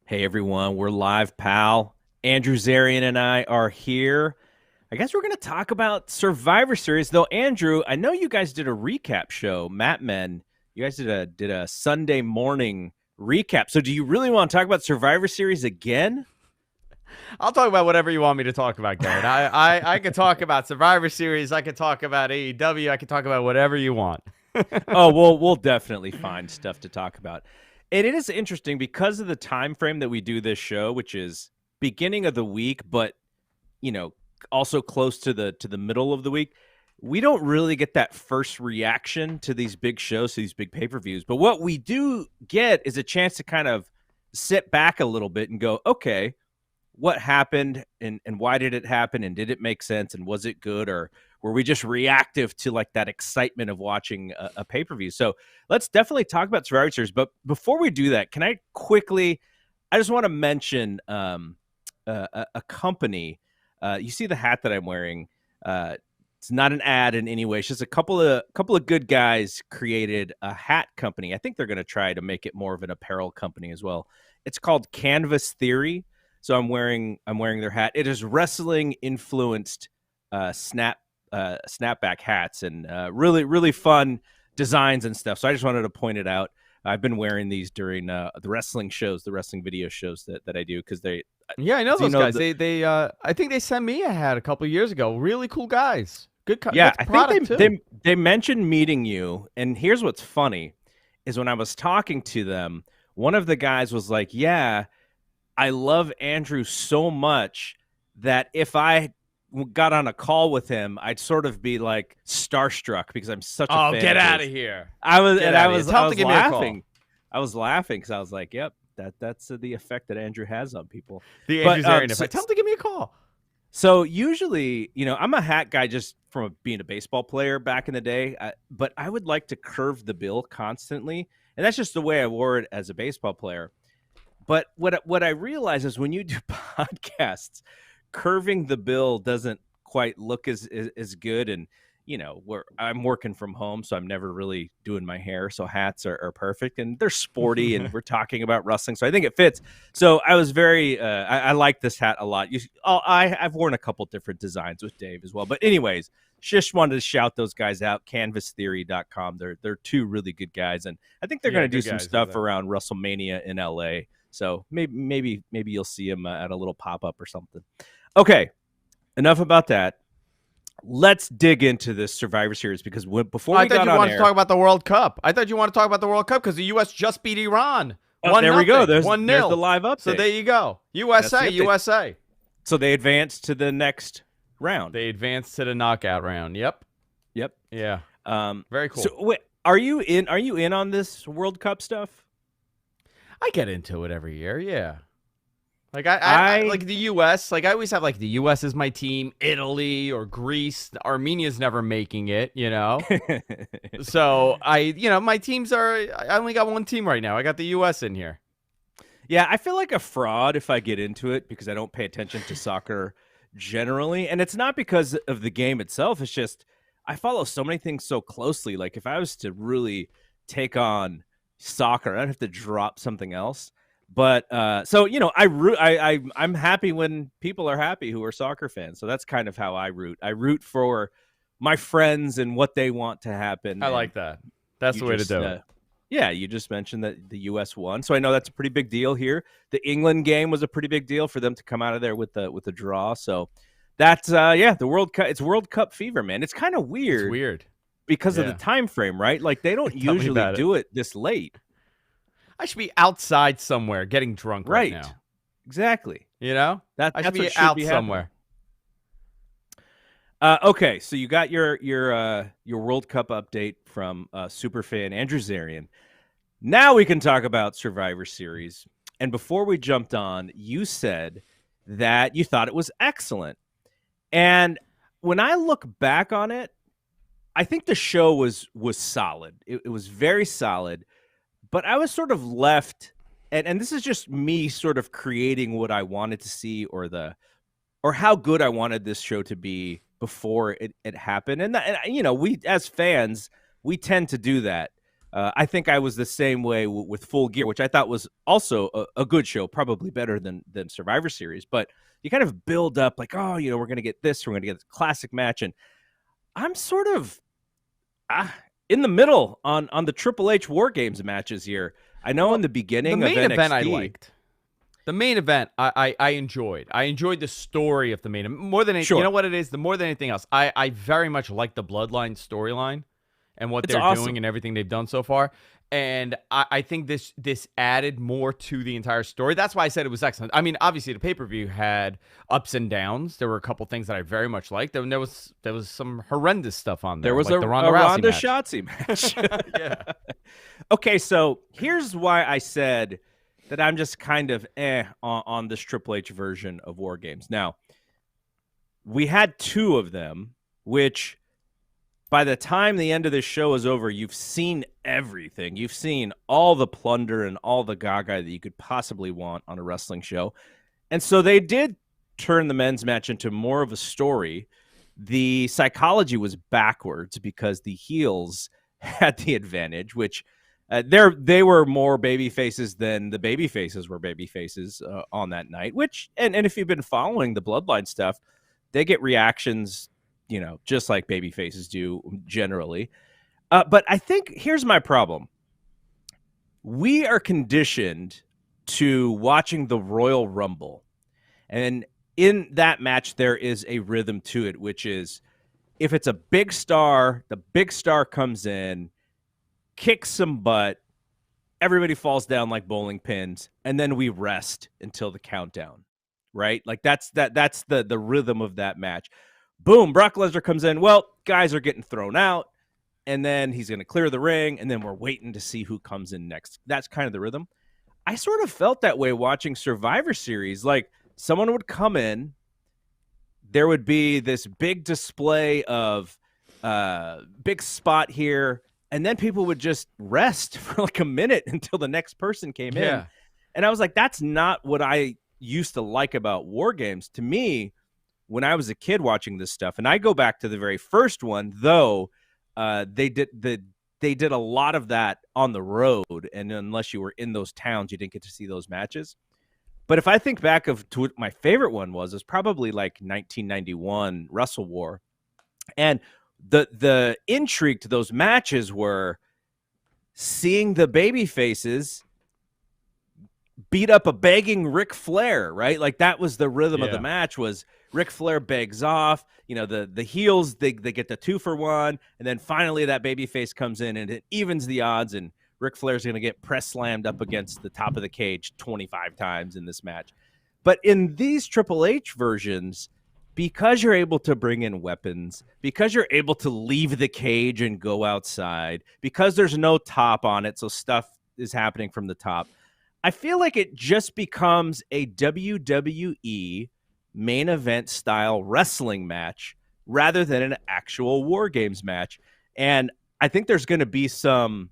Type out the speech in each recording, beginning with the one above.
Hey everyone, we're live, pal. Andrew Zarian and I are here. I guess we're going to talk about Survivor Series, though. Andrew, I know you guys did a recap show, Matt Men. You guys did a Sunday morning recap. So, do you really want to talk about Survivor Series again? I'll talk about whatever you want me to talk about, Garrett. I could talk about Survivor Series. I could talk about AEW. I could talk about whatever you want. Oh, we'll definitely find stuff to talk about. And it is interesting because of the time frame that we do this show, which is beginning of the week, but you know, also close to the middle of the week. We don't really get that first reaction to these big shows, to these big pay-per-views. But what we do get is a chance to kind of sit back a little bit and go, okay, what happened and why did it happen? And did it make sense? And was it good? Or were we just reactive to like that excitement of watching a pay-per-view? So let's definitely talk about Survivor Series. But before we do that, can I quickly, I just want to mention a company. You see the hat that I'm wearing. It's not an ad in any way. It's just a couple of good guys created a hat company. I think they're going to try to make it more of an apparel company as well. It's called Canvas Theory. So I'm wearing their hat. It is wrestling influenced snapback hats and really fun designs and stuff. So I just wanted to point it out. I've been wearing these during the wrestling shows, the wrestling video shows that I do because they. Yeah, I know those guys. The, they I think they sent me a hat a couple of years ago. Really cool guys. yeah, good I product think too. they mentioned meeting you, and here's what's funny is when I was talking to them, one of the guys was like, "Yeah, I love Andrew so much that if I got on a call with him, I'd sort of be like starstruck because I'm such a Oh, fan get of out his." of here. I was, Get and out I of here. was, Tell I them to was give me a call. laughing. I was laughing because I was like, "Yep, that's the effect that Andrew has on people." The Andrew But Zarian effect. Tell them to give me a call. so usually, I'm a hat guy just from being a baseball player back in the day, but I would like to curve the bill constantly, and that's just the way I wore it as a baseball player. But what I realize is when you do podcasts, curving the bill doesn't quite look as good. And I'm working from home, so I'm never really doing my hair. So hats are perfect, and they're sporty, and we're talking about wrestling, so I think it fits. So I was very I like this hat a lot. I've worn a couple different designs with Dave as well. But anyways, just wanted to shout those guys out. Canvastheory.com. They're two really good guys, and I think they're Yeah, going to do good some guys over stuff there. around WrestleMania in LA. So maybe you'll see him at a little pop up or something. Okay, enough about that. Let's dig into this Survivor Series because before I we thought got you on wanted to air, talk about the World Cup. I thought you wanted to talk about the World Cup because the U.S. just beat Iran. oh, One there we go. nothing. There's One there's the nil. live So update. there you go. That's the USA. update. USA. So they advanced to the next round. They advanced to the knockout round. Yep. Yep. Yeah. Very cool. So wait, are you in? Are you in on this World Cup stuff? I get into it every year. Yeah. Like I like the U.S. Like I always have like the U.S. is my team, Italy or Greece. Armenia's never making it, you know. So my teams are. I only got one team right now. I got the U.S. in here. Yeah, I feel like a fraud if I get into it because I don't pay attention to soccer generally. And it's not because of the game itself. It's just I follow so many things so closely. Like if I was to really take on soccer, I'd have to drop something else. But so I'm happy when people are happy who are soccer fans. So that's kind of how I root. I root for my friends and what they want to happen. I And like that. That's you the way to just do it. yeah, you just mentioned that the U.S. won, so I know that's a pretty big deal here. The England game was a pretty big deal for them to come out of there with the draw. So that's the World Cup. It's World Cup fever, man. It's kind of It's weird weird. because of the Yeah. time frame, right? Like they don't Tell me usually about it. do it this late, I should be outside somewhere getting drunk right right? now. Exactly. You know? I should That's be what should out be happening. somewhere. Okay, so you got your World Cup update from superfan Andrew Zarian. Now we can talk about Survivor Series. And before we jumped on, you said that you thought it was excellent. And when I look back on it, I think the show was solid. It was very solid, but I was sort of left, and this is just me sort of creating what I wanted to see or how good I wanted this show to be before it happened. And we as fans, we tend to do that. I think I was the same way with Full Gear, which I thought was also a good show, probably better than Survivor Series. But you kind of build up like, oh, you know, we're going to get this, we're going to get this classic match. And I'm sort of in the middle on the Triple H War Games matches here. I know in the beginning the main of NXT, event I liked. The main event I enjoyed. I enjoyed the story of the main event more than anything. You know what it is? More than anything else, I very much like the Bloodline storyline and what they're doing and everything they've done so far. And I think this added more to the entire story. That's why I said it was excellent. I mean, obviously the pay-per-view had ups and downs. There were a couple things that I very much liked. And there was some horrendous stuff on there. There was like a the Ronda Shotzi match. Yeah. Okay, so here's why I said that I'm just kind of on this Triple H version of War Games. Now, we had 2 of them, which by the time the end of this show is over, you've seen everything. You've seen all the plunder and all the gaga that you could possibly want on a wrestling show. And so they did turn the men's match into more of a story. The psychology was backwards because the heels had the advantage, which they were more baby faces than the baby faces were baby faces on that night, which, and if you've been following the Bloodline stuff, they get reactions, you know, just like baby faces do generally. But I think here's my problem. We are conditioned to watching the Royal Rumble. And in that match, there is a rhythm to it, which is if it's a big star, the big star comes in, kicks some butt, everybody falls down like bowling pins, and then we rest until the countdown, right? Like that's the rhythm of that match. Boom, Brock Lesnar comes in. Well, guys are getting thrown out, and then he's going to clear the ring, and then we're waiting to see who comes in next. That's kind of the rhythm. I sort of felt that way watching Survivor Series. Like someone would come in, there would be this big display of big spot here, and then people would just rest for like a minute until the next person came in. And I was like, that's not what I used to like about War Games. To me, when I was a kid watching this stuff, and I go back to the very first one, though, they did a lot of that on the road, and unless you were in those towns, you didn't get to see those matches. But if I think back to what my favorite one was probably like 1991 Wrestle War, and the intrigue to those matches were seeing the baby faces beat up a begging Ric Flair, right? Like that was the rhythm of the match. Was Ric Flair begs off, you know, the heels, they get the 2-for-1, and then finally that baby face comes in and it evens the odds, and Ric Flair's going to get press slammed up against the top of the cage 25 times in this match. But in these Triple H versions, because you're able to bring in weapons, because you're able to leave the cage and go outside, because there's no top on it, so stuff is happening from the top, I feel like it just becomes a WWE main event style wrestling match rather than an actual War Games match. And I think there's going to be some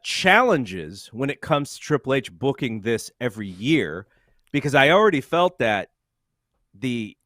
challenges when it comes to Triple H booking this every year, because I already felt that the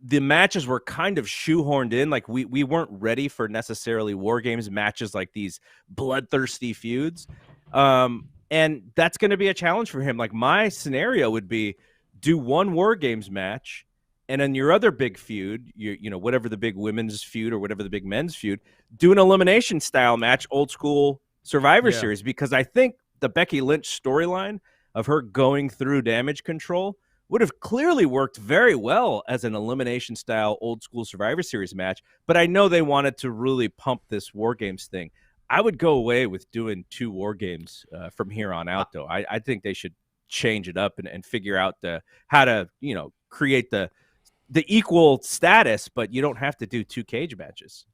matches were kind of shoehorned in. Like we weren't ready for necessarily War Games matches like these bloodthirsty feuds. And that's going to be a challenge for him. Like my scenario would be do one War Games match, and then your other big feud, you know, whatever the big women's feud or whatever the big men's feud, do an elimination style match, old school Survivor Series, because I think the Becky Lynch storyline of her going through damage control would have clearly worked very well as an elimination style old school Survivor Series match. But I know they wanted to really pump this War Games thing. I would go away with doing 2 War Games from here on out, though. I think they should change it up and figure out how to, you know, create the equal status, but you don't have to do 2 cage matches.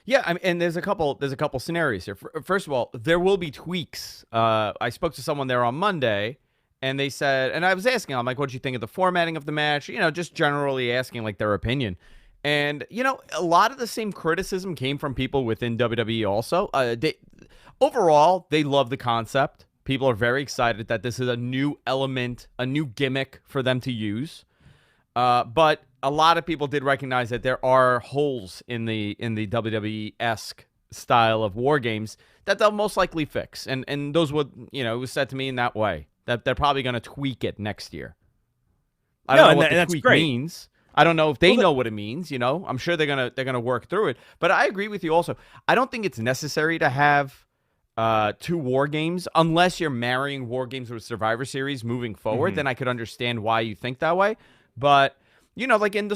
Yeah, I mean, and there's a couple scenarios here. First of all, there will be tweaks. I spoke to someone there on Monday, and they said, and I was asking, I'm like, what did you think of the formatting of the match? You know, just generally asking like their opinion. And, you know, a lot of the same criticism came from people within WWE also. Overall, they love the concept. People are very excited that this is a new element, a new gimmick for them to use. But a lot of people did recognize that there are holes in the WWE-esque style of war games that they'll most likely fix. And those would, it was said to me in that way that they're probably going to tweak it next year. I don't know what the tweak means. I don't know if they know what it means. I'm sure they're gonna work through it. But I agree with you also. I don't think it's necessary to have 2 war games unless you're marrying war games with Survivor Series moving forward. Then I could understand why you think that way. But like in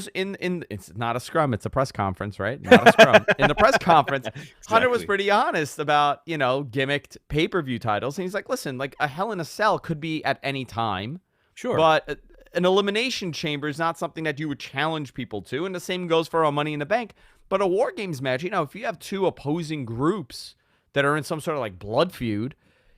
it's not a scrum, it's a press conference, right? Not a scrum. In the press conference, exactly. Hunter was pretty honest about gimmicked pay-per-view titles, and he's like, listen, like a Hell in a Cell could be at any time, sure, but an elimination chamber is not something that you would challenge people to, and the same goes for a Money in the Bank. But a War Games match, if you have 2 opposing groups that are in some sort of like blood feud,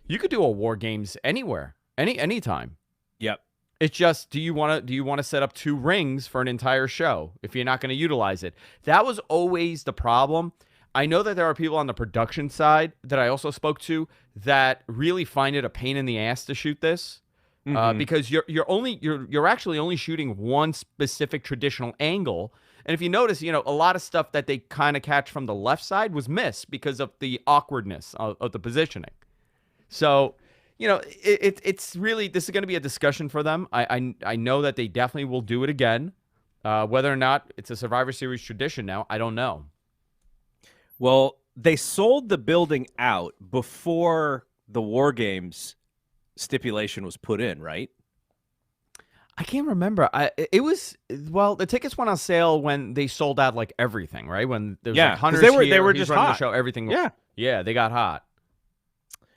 you could do a War Games anywhere, anytime. Yep. It's just, do you want to set up 2 rings for an entire show if you're not going to utilize it? That was always the problem. I know that there are people on the production side that I also spoke to that really find it a pain in the ass to shoot this. Because you're actually only shooting one specific traditional angle, and if you notice, a lot of stuff that they kind of catch from the left side was missed because of the awkwardness of the positioning. So, it's really, this is going to be a discussion for them. I know that they definitely will do it again. Whether or not it's a Survivor Series tradition now, I don't know. Well, they sold the building out before the War Games stipulation was put in, right? I can't remember. The tickets went on sale when they sold out like everything, right? When there was like Hunters they were just hot. The show, everything. Yeah, they got hot.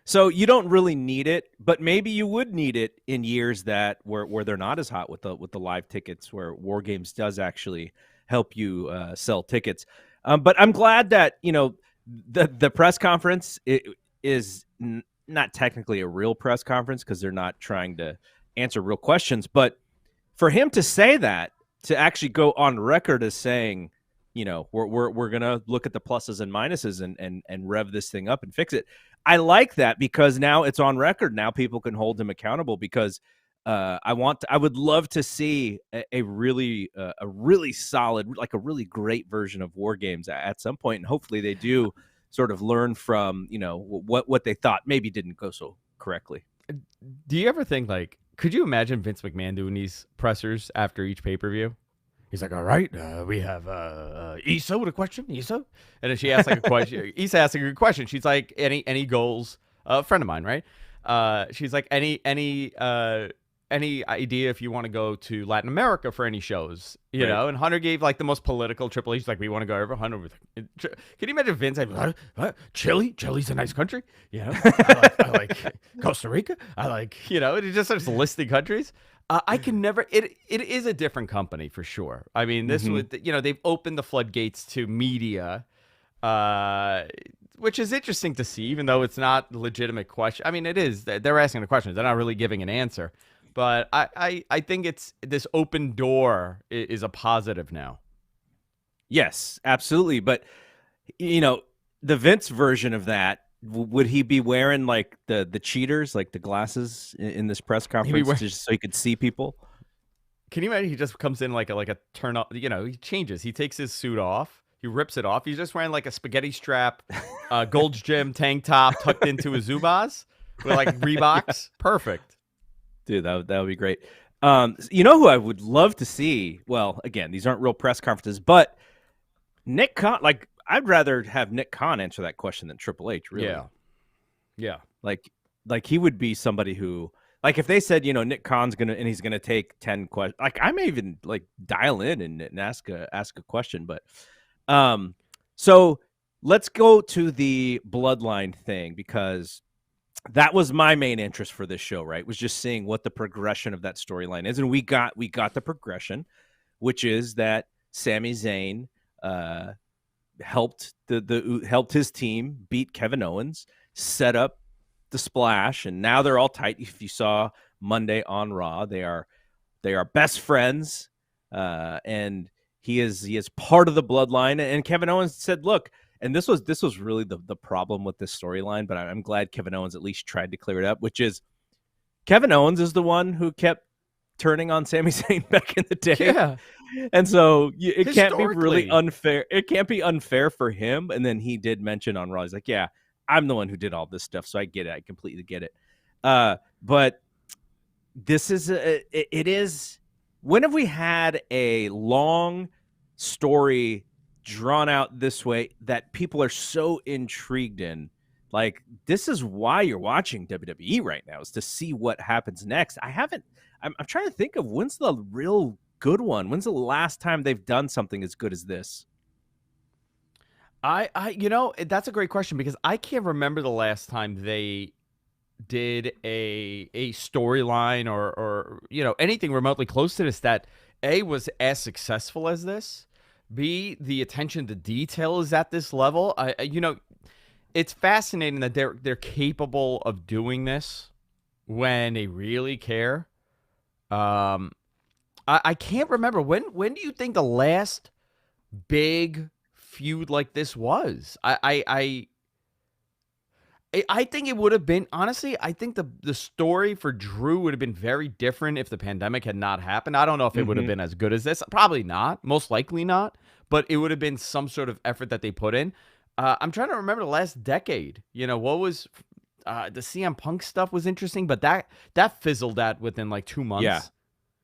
So you don't really need it, but maybe you would need it in years that where they're not as hot with the live tickets, where War Games does actually help you sell tickets. But I'm glad that the press conference is not technically a real press conference because they're not trying to answer real questions, but for him to say that, to actually go on record as saying, we're gonna look at the pluses and minuses and rev this thing up and fix it. I like that because now it's on record. Now people can hold him accountable because I would love to see a really solid, like a really great version of War Games at some point, and hopefully they do sort of learn from what they thought maybe didn't go so correctly. Do you ever think, like, could you imagine Vince McMahon doing these pressers after each pay-per-view? He's like, all right, we have Issa with a question, Issa, and then she asks like a question. Issa asks a good question. She's like, any goals? A friend of mine, right? She's like, any idea if you want to go to Latin America for any shows, you know? And Hunter gave like the most political Triple H, like, we want to go over. Hunter was like, can you imagine Vince like, what? Chile? Chile's a nice country. I like Costa Rica. I like, it just starts listing countries. I can never, it is a different company for sure. I mean, this would, they've opened the floodgates to media, which is interesting to see, even though it's not a legitimate question. I mean, it is. They're asking the questions. They're not really giving an answer. But I think it's this open door is a positive now. Yes, absolutely. But, the Vince version of that, would he be wearing like the cheaters, like the glasses in this press conference just so he could see people? Can you imagine he just comes in like a turn up, he changes. He takes his suit off. He rips it off. He's just wearing like a spaghetti strap, Gold's Gym tank top tucked into his Zubaz with like Reeboks. Perfect. Dude, that would be great. Who I would love to see? Well, again, these aren't real press conferences, but Nick Khan, like, I'd rather have Nick Khan answer that question than Triple H, really. Yeah. Like he would be somebody who, like, if they said, Nick Khan's he's gonna take 10 questions, like, I may even like dial in and ask a question. But so let's go to the Bloodline thing, because that was my main interest for this show, right? Was just seeing what the progression of that storyline is. And we got the progression, which is that Sami Zayn helped helped his team beat Kevin Owens, set up the splash, and now they're all tight. If you saw Monday on Raw, they are best friends, and he is part of the Bloodline. And Kevin Owens said, look, and this was really the problem with this storyline, but I'm glad Kevin Owens at least tried to clear it up, which is Kevin Owens is the one who kept turning on Sami Zayn back in the day. Yeah. And so it can't be really Historically. unfair. It can't be unfair for him. And then he did mention on Raw, he's like, yeah, I'm the one who did all this stuff. So I get it. I completely get it. But this is, it is, when have we had a long story drawn out this way that people are so intrigued in? Like, this is why you're watching WWE right now, is to see what happens next. I'm trying to think of when's the real good one. When's the last time they've done something as good as this? That's a great question, because I can't remember the last time they did a storyline or anything remotely close to this that A, was as successful as this, B, the attention to detail is at this level. It's fascinating that they're capable of doing this when they really care. I can't remember when do you think the last big feud like this was? I think it would have been, honestly, I think the story for Drew would have been very different if the pandemic had not happened. I don't know if it would have been as good as this. Probably not. Most likely not. But it would have been some sort of effort that they put in. I'm trying to remember the last decade. What was the CM Punk stuff was interesting, but that fizzled out within like 2 months.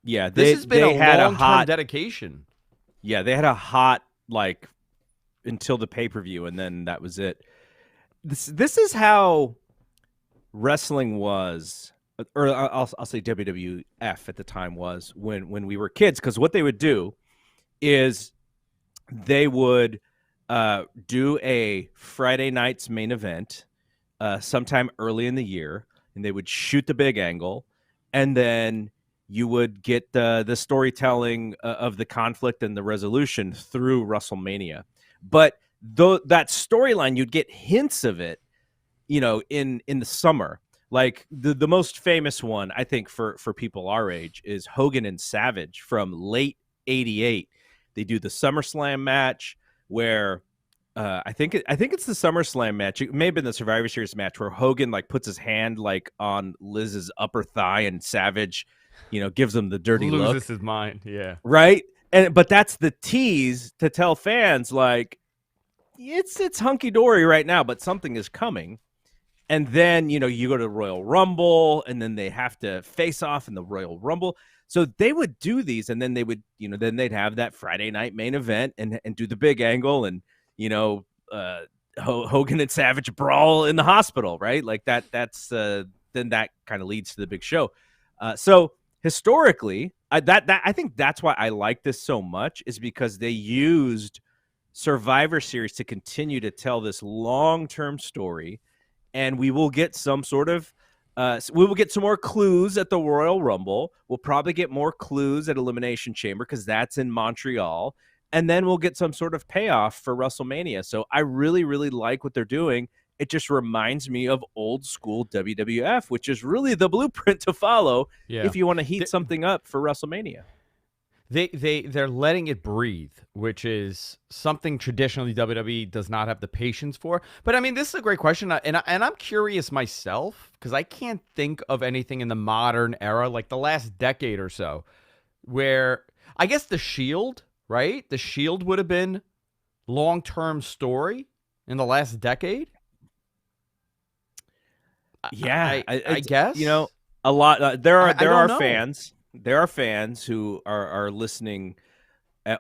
Yeah. This has been a long-term dedication. Yeah, they had a hot, like, until the pay-per-view, and then that was it. This is how wrestling was, or I'll say WWF at the time was when we were kids, because what they would do is they would do a Friday night's main event sometime early in the year, and they would shoot the big angle, and then you would get the storytelling of the conflict and the resolution through WrestleMania. But that storyline, you'd get hints of it, in the summer. Like the most famous one, I think, for people our age is Hogan and Savage from late '88. They do the SummerSlam match where I think it's the SummerSlam match. It may have been the Survivor Series match where Hogan like puts his hand like on Liz's upper thigh and Savage, gives him the dirty look. Loses his mind. Yeah. Right. But that's the tease to tell fans like it's hunky dory right now, but something is coming. And then, you go to Royal Rumble, and then they have to face off in the Royal Rumble. So they would do these, and then they would, then they'd have that Friday night main event and do the big angle, and, Hogan and Savage brawl in the hospital, right? Like that's then that kind of leads to the big show. So historically, I think that's why I like this so much, is because they used Survivor Series to continue to tell this long-term story. And we will get some sort of, we will get some more clues at the Royal Rumble. We'll probably get more clues at Elimination Chamber because that's in Montreal. And then we'll get some sort of payoff for WrestleMania. So I really, really like what they're doing. It just reminds me of old school WWF, which is really the blueprint to follow if you want to heat something up for WrestleMania. They're letting it breathe, which is something traditionally WWE does not have the patience for. But I mean, this is a great question, and I'm curious myself, because I can't think of anything in the modern era, like the last decade or so, where I guess the Shield, right? The Shield would have been long-term story in the last decade. Yeah, I guess, a lot. There are know. fans. There are fans who are listening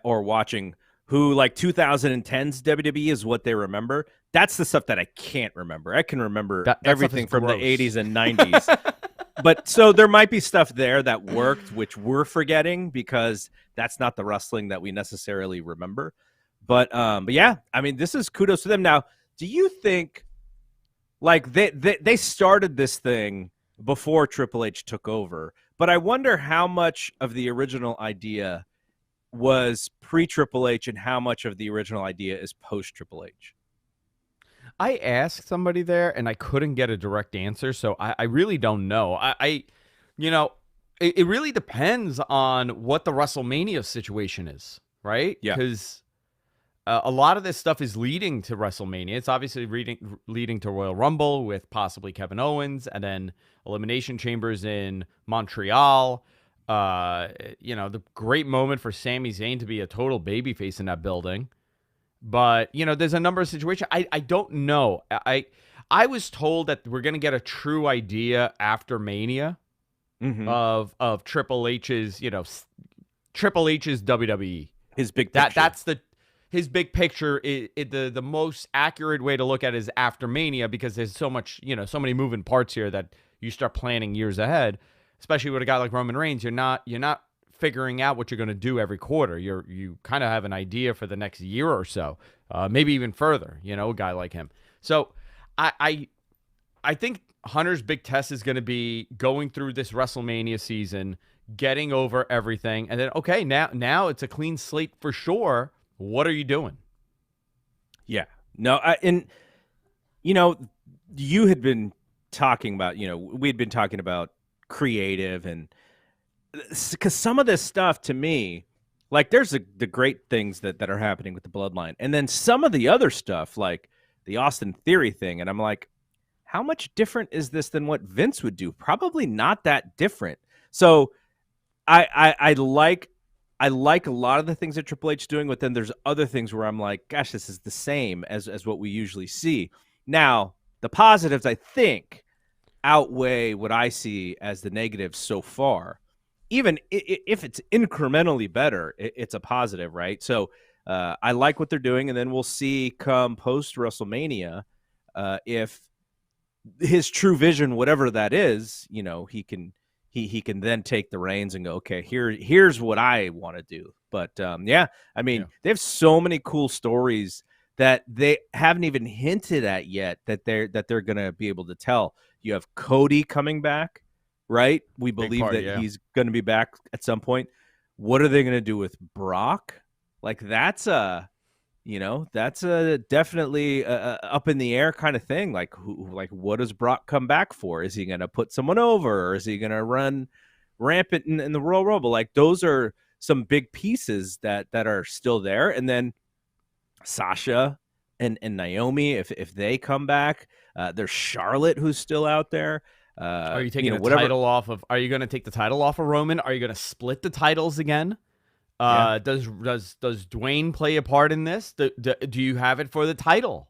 or watching who, like, 2010's WWE is what they remember. That's the stuff that I can't remember. I can remember that everything from the 80s and 90s. But so there might be stuff there that worked, which we're forgetting because that's not the wrestling that we necessarily remember. But yeah, I mean, this is kudos to them. Now, do you think, like, they started this thing before Triple H took over, but I wonder how much of the original idea was pre-Triple H and how much of the original idea is post-Triple H? I asked somebody there, and I couldn't get a direct answer, so I really don't know. It really depends on what the WrestleMania situation is, right? Yeah. Because a lot of this stuff is leading to WrestleMania. It's obviously leading to Royal Rumble with possibly Kevin Owens, and then Elimination Chambers in Montreal. The great moment for Sami Zayn to be a total babyface in that building. But, there's a number of situations. I don't know. I was told that we're going to get a true idea after Mania of Triple H's, Triple H's WWE. His big picture. That's his big picture. The most accurate way to look at it is after Mania, because there's so much, so many moving parts here that you start planning years ahead. Especially with a guy like Roman Reigns, you're not figuring out what you're going to do every quarter. You kind of have an idea for the next year or so, maybe even further. A guy like him. So I think Hunter's big test is going to be going through this WrestleMania season, getting over everything, and then okay, now it's a clean slate for sure. What are you doing? Yeah, no, you had been talking about, we'd been talking about creative, and because some of this stuff to me, like there's the great things that are happening with the Bloodline, and then some of the other stuff like the Austin Theory thing, and I'm like, how much different is this than what Vince would do? Probably not that different. So I like a lot of the things that Triple H is doing, but then there's other things where I'm like, gosh, this is the same as what we usually see. Now the positives, I think, outweigh what I see as the negatives so far. Even if it's incrementally better, it's a positive, right? So I like what they're doing, and then we'll see come post WrestleMania if his true vision, whatever that is, he can then take the reins and go, okay, here's what I want to do. But they have so many cool stories that they haven't even hinted at yet that they're gonna be able to tell. You have Cody coming back, right? We believe he's going to be back at some point. What are they going to do with Brock? Like that's definitely up in the air kind of thing. Like what does Brock come back for? Is he going to put someone over, or is he going to run rampant in the Royal Rumble? Like those are some big pieces that are still there. And then Sasha and Naomi, if they come back, there's Charlotte who's still out there. Are you taking the title off of? Are you going to take the title off of Roman? Are you going to split the titles again? Does Dwayne play a part in this? Do you have it for the title?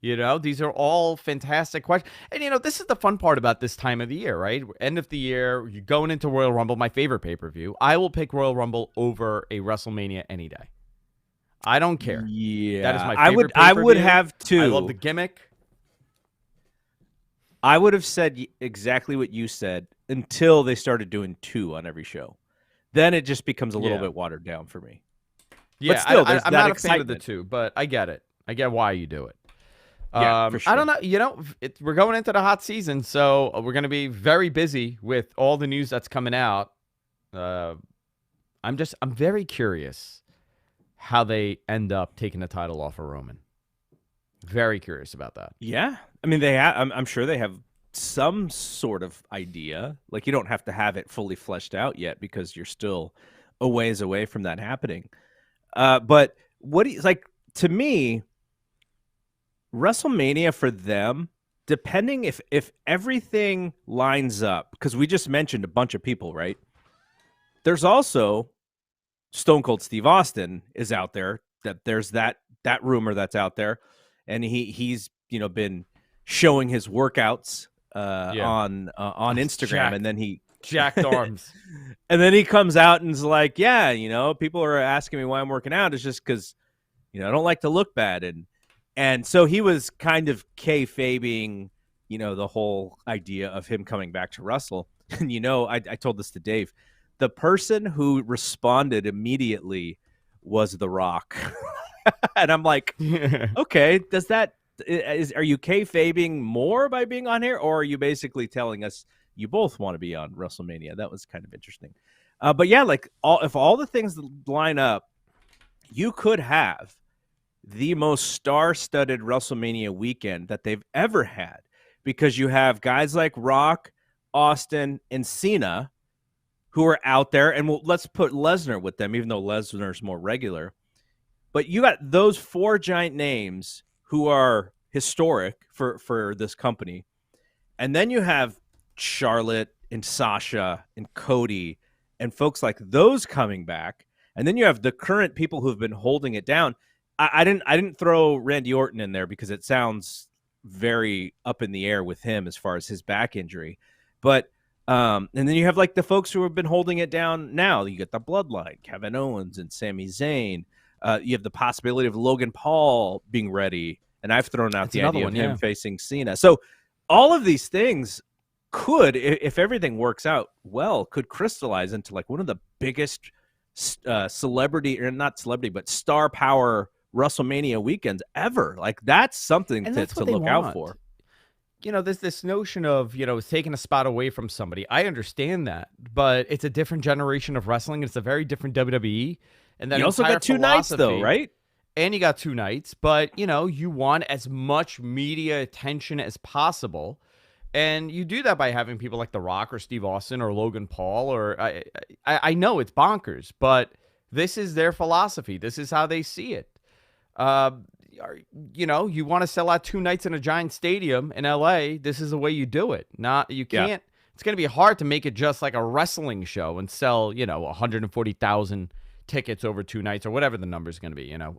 These are all fantastic questions. And this is the fun part about this time of the year, right? End of the year, you're going into Royal Rumble, my favorite pay-per-view. I will pick Royal Rumble over a WrestleMania any day. I don't care. Yeah, that is my favorite. I would have too. I love the gimmick. I would have said exactly what you said until they started doing 2 on every show. Then it just becomes a little bit watered down for me. Yeah, but still, I'm not a fan of the 2, but I get it. I get why you do it. Yeah, for sure. I don't know. We're going into the hot season, so we're going to be very busy with all the news that's coming out. I'm very curious how they end up taking the title off of Roman. Very curious about that. Yeah. I mean, I'm sure they have some sort of idea. Like, you don't have to have it fully fleshed out yet because you're still a ways away from that happening. But to me, WrestleMania for them, depending if everything lines up, because we just mentioned a bunch of people, right? There's also Stone Cold Steve Austin is out there. There's that rumor that's out there. And he's been showing his workouts on Instagram, jacked, and then he jacked arms, and then he comes out and is like, yeah, people are asking me why I'm working out. It's just because I don't like to look bad, and so he was kind of kayfabing the whole idea of him coming back to wrestle. And I told this to Dave, the person who responded immediately was The Rock. And I'm like, okay, are you kayfabing more by being on here, or are you basically telling us you both want to be on WrestleMania? That was kind of interesting. But yeah, if all the things line up, you could have the most star-studded WrestleMania weekend that they've ever had, because you have guys like Rock, Austin, and Cena who are out there, and let's put Lesnar with them, even though Lesnar's more regular. But you got those 4 giant names who are historic for this company. And then you have Charlotte and Sasha and Cody and folks like those coming back, and then you have the current people who've been holding it down. I didn't throw Randy Orton in there because it sounds very up in the air with him as far as his back injury, but and then you have like the folks who have been holding it down now. You get the Bloodline, Kevin Owens and Sami Zayn. You have the possibility of Logan Paul being ready, and I've thrown out the idea of him facing Cena. So all of these things could, if everything works out well, could crystallize into like one of the biggest celebrity, or not celebrity, but star power WrestleMania weekends ever. Like that's something to look out for. You know, there's this notion of, you know, taking a spot away from somebody. I understand that, but it's a different generation of wrestling. It's a very different WWE. And then you also got 2 nights though, right? And you got 2 nights, but you know, you want as much media attention as possible. And you do that by having people like The Rock or Steve Austin or Logan Paul, or I know it's bonkers, but this is their philosophy. This is how they see it. You know, you want to sell out 2 nights in a giant stadium in LA. This is the way you do it. You can't. Yeah. It's going to be hard to make it just like a wrestling show and sell, you know, 140,000 tickets over 2 nights or whatever the number is going to be. You know,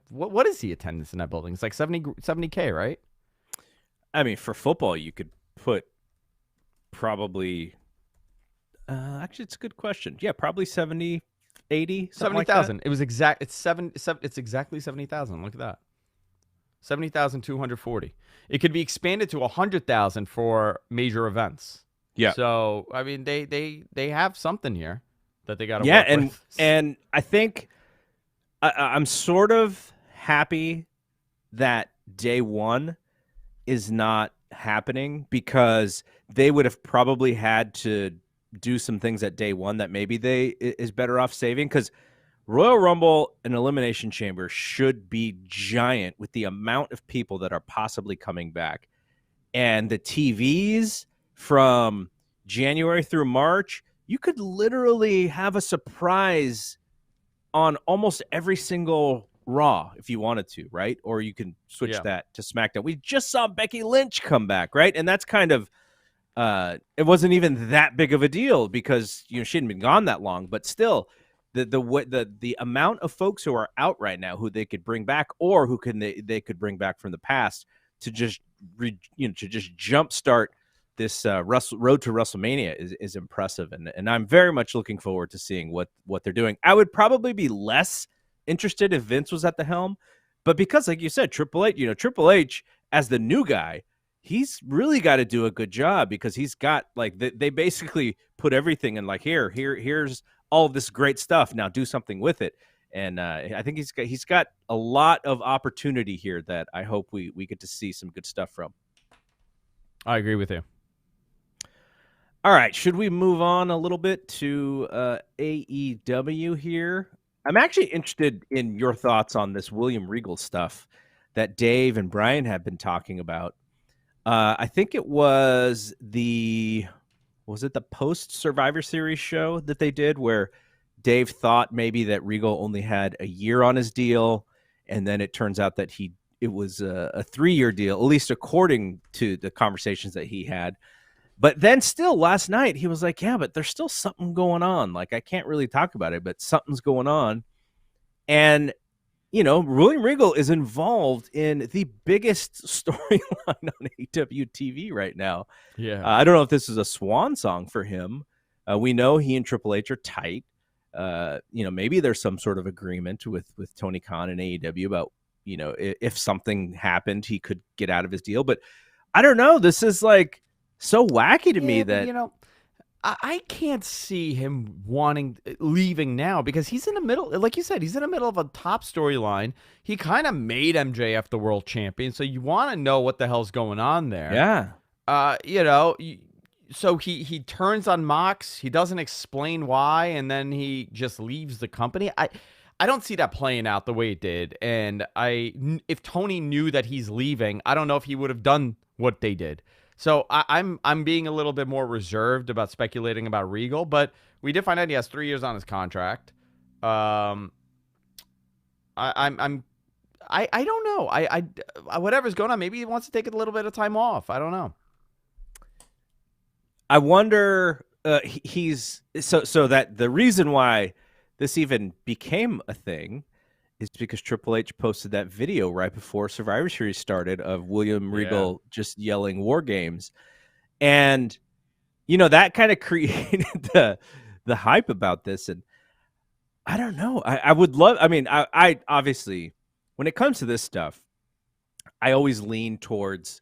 what is the attendance in that building? It's like 70K, right? I mean, for football, you could put probably. Actually, it's a good question. Yeah, probably 70, 80, 70,000. Like it was exact. It's exactly 70,000. Look at that. 70,240. It could be expanded to 100,000 for major events. Yeah. So I mean, they have something here that they got to work with. And I think I'm sort of happy that day one is not happening, because they would have probably had to do some things at day one that maybe they is better off saving, because Royal Rumble and Elimination Chamber should be giant with the amount of people that are possibly coming back. And the TVs from January through March, you could literally have a surprise on almost every single Raw if you wanted to, right? Or you can switch that to SmackDown. We just saw Becky Lynch come back, right? And that's kind of it wasn't even that big of a deal because, you know, she hadn't been gone that long, but still the amount of folks who are out right now who they could bring back, or who they could bring back from the past to just jumpstart this road to WrestleMania is impressive, and I'm very much looking forward to seeing what they're doing. I would probably be less interested if Vince was at the helm, but because, like you said, Triple H as the new guy, he's really got to do a good job, because he's got like they basically put everything in like here's all of this great stuff. Now do something with it. And I think he's got a lot of opportunity here that I hope we get to see some good stuff from. I agree with you. All right, should we move on a little bit to AEW here? I'm actually interested in your thoughts on this William Regal stuff that Dave and Brian have been talking about. I think it was the post Survivor Series show that they did where Dave thought maybe that Regal only had a year on his deal, and then it turns out that it was a 3-year deal, at least according to the conversations that he had. But then still last night he was like, yeah, but there's still something going on. Like, I can't really talk about it, but something's going on. And, you know, William Regal is involved in the biggest storyline on AEW TV right now. Yeah. I don't know if this is a swan song for him. We know he and Triple H are tight. You know, maybe there's some sort of agreement with Tony Khan and AEW about, you know, if something happened, he could get out of his deal. But I don't know. This is like so wacky to me that, you know, I can't see him leaving now, because he's in the middle, like you said, he's in the middle of a top storyline. He kind of made MJF the world champion, so you want to know what the hell's going on there. Yeah. You know, so he turns on Mox. He doesn't explain why, and then he just leaves the company. I don't see that playing out the way it did. And if Tony knew that he's leaving, I don't know if he would have done what they did. So I'm being a little bit more reserved about speculating about Regal, but we did find out he has 3 years on his contract. I don't know. I whatever's going on, maybe he wants to take a little bit of time off. I don't know. I wonder he's so that the reason why this even became a thing is because Triple H posted that video right before Survivor Series started of William Regal just yelling "War Games," and that kind of created the hype about this. And I don't know. I would love. I mean, I obviously, when it comes to this stuff, I always lean towards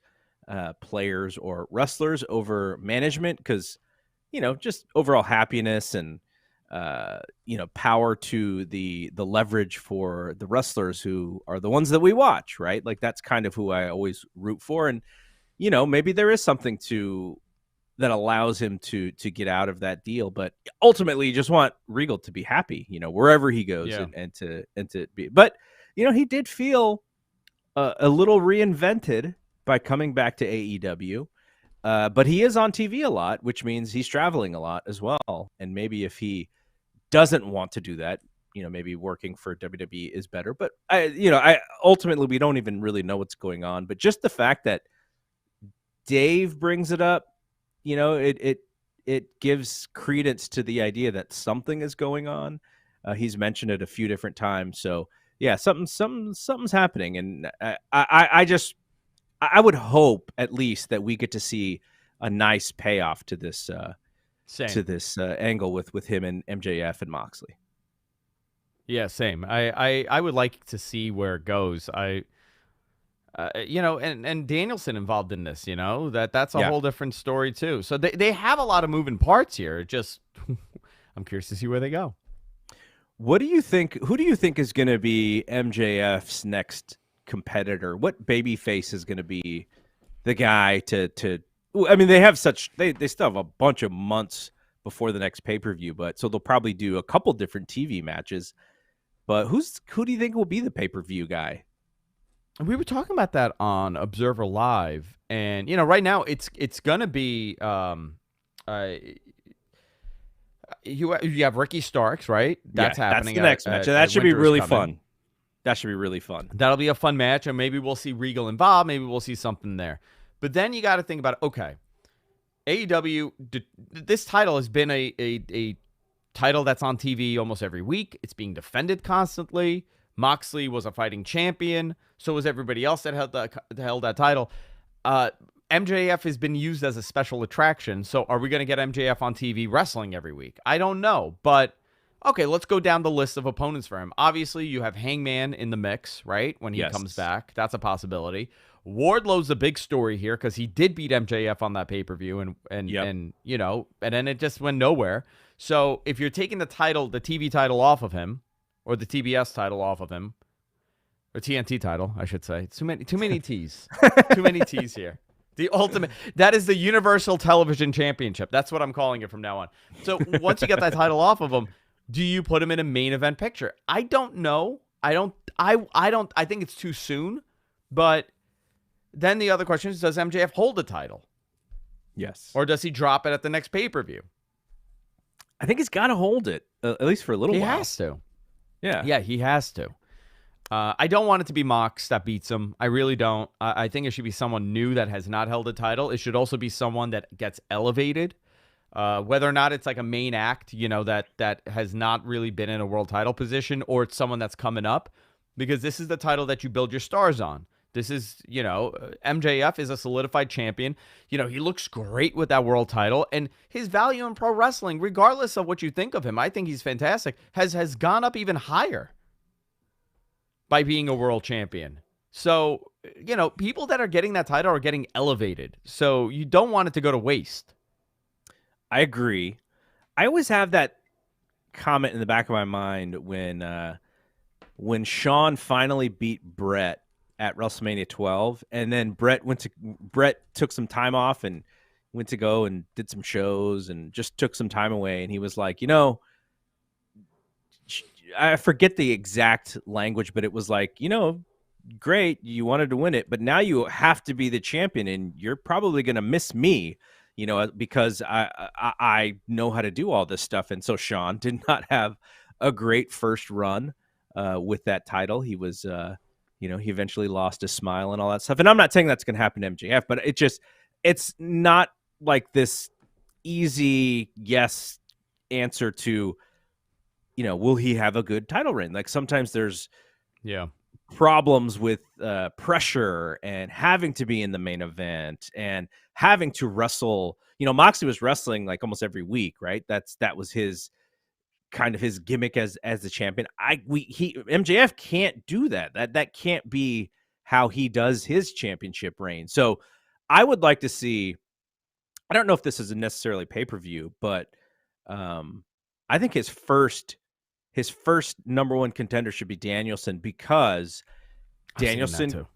players or wrestlers over management because, just overall happiness and power to the leverage for the wrestlers who are the ones that we watch, right? Like that's kind of who I always root for, and maybe there is something that allows him to get out of that deal. But ultimately, you just want Regal to be happy, wherever he goes, and to be. But he did feel a little reinvented by coming back to AEW. But he is on TV a lot, which means he's traveling a lot as well. And maybe if he doesn't want to do that, maybe working for WWE is better. But I ultimately we don't even really know what's going on. But just the fact that Dave brings it up, it gives credence to the idea that something is going on. He's mentioned it a few different times. So yeah, something's happening, and I would hope at least that we get to see a nice payoff to this angle with him and MJF and Moxley. Yeah, same. I would like to see where it goes. And Danielson involved in this, that's a whole different story too. So they have a lot of moving parts here. Just I'm curious to see where they go. What do you think? Who do you think is going to be MJF's next competitor? What babyface is going to be the guy to? I mean, they still have a bunch of months before the next pay-per-view, but so they'll probably do a couple different TV matches. But who do you think will be the pay-per-view guy? We were talking about that on Observer Live, and right now it's gonna be you have Ricky Starks, right? That's happening. That's the next match. That should be really fun. That should be really fun. That'll be a fun match, and maybe we'll see Regal involved. Maybe we'll see something there. But then you got to think about, okay, AEW, this title has been a title that's on TV almost every week. It's being defended constantly. Moxley was a fighting champion. So was everybody else that held that title. MJF has been used as a special attraction. So are we going to get MJF on TV wrestling every week? I don't know. But, okay, let's go down the list of opponents for him. Obviously, you have Hangman in the mix, right, when he comes back. That's a possibility. Wardlow's a big story here because he did beat MJF on that pay-per-view, and then it just went nowhere. So if you're taking the TV title off of him, or the TBS title off of him, or TNT title, I should say. It's too many T's. Too many T's here. The ultimate, that is the Universal Television Championship. That's what I'm calling it from now on. So once you get that title off of him, do you put him in a main event picture? I don't know. I think it's too soon. But then the other question is, does MJF hold the title? Yes. Or does he drop it at the next pay-per-view? I think he's got to hold it, at least for a little while. He has to. Yeah. Yeah, he has to. I don't want it to be Mox that beats him. I really don't. I think it should be someone new that has not held a title. It should also be someone that gets elevated. Whether or not it's like a main act, that has not really been in a world title position, or it's someone that's coming up, because this is the title that you build your stars on. This is, MJF is a solidified champion. He looks great with that world title, and his value in pro wrestling, regardless of what you think of him, I think he's fantastic, has gone up even higher by being a world champion. So, people that are getting that title are getting elevated. So you don't want it to go to waste. I agree. I always have that comment in the back of my mind when Shawn finally beat Brett at WrestleMania 12, and then Brett took some time off and went to go and did some shows and just took some time away, and he was like, I forget the exact language, but it was like, great, you wanted to win it, but now you have to be the champion, and you're probably going to miss me, because I know how to do all this stuff. And so Shawn did not have a great first run with that title. He was he eventually lost his smile and all that stuff. And I'm not saying that's going to happen to MJF, but it's not like this easy yes answer to, will he have a good title reign? Like sometimes there's problems with pressure and having to be in the main event and having to wrestle. Moxley was wrestling like almost every week, right? That was his kind of his gimmick as the champion. MJF can't do that. That can't be how he does his championship reign. So I would like to see, I don't know if this is a necessarily pay-per-view, but I think his first number one contender should be Danielson, because Danielson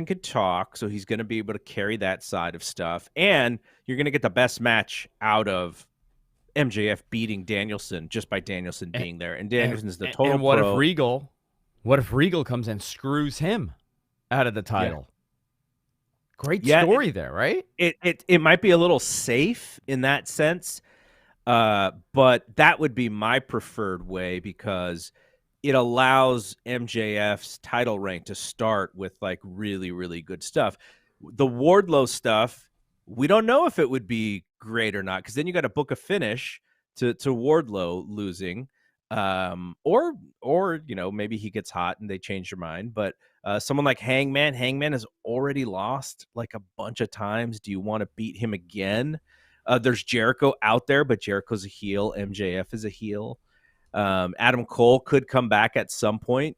could talk, so he's going to be able to carry that side of stuff, and you're going to get the best match out of MJF beating Danielson just by Danielson being there, and Danielson's the total. And what pro. if Regal comes and screws him out of the title? Great story there, right? It might be a little safe in that sense, but that would be my preferred way, because it allows MJF's title reign to start with like really, really good stuff. The Wardlow stuff, we don't know if it would be great or not, because then you got to book a finish to Wardlow losing, or maybe he gets hot and they change their mind. But someone like Hangman has already lost like a bunch of times. Do you want to beat him again? There's Jericho out there, but Jericho's a heel. MJF is a heel. Adam Cole could come back at some point,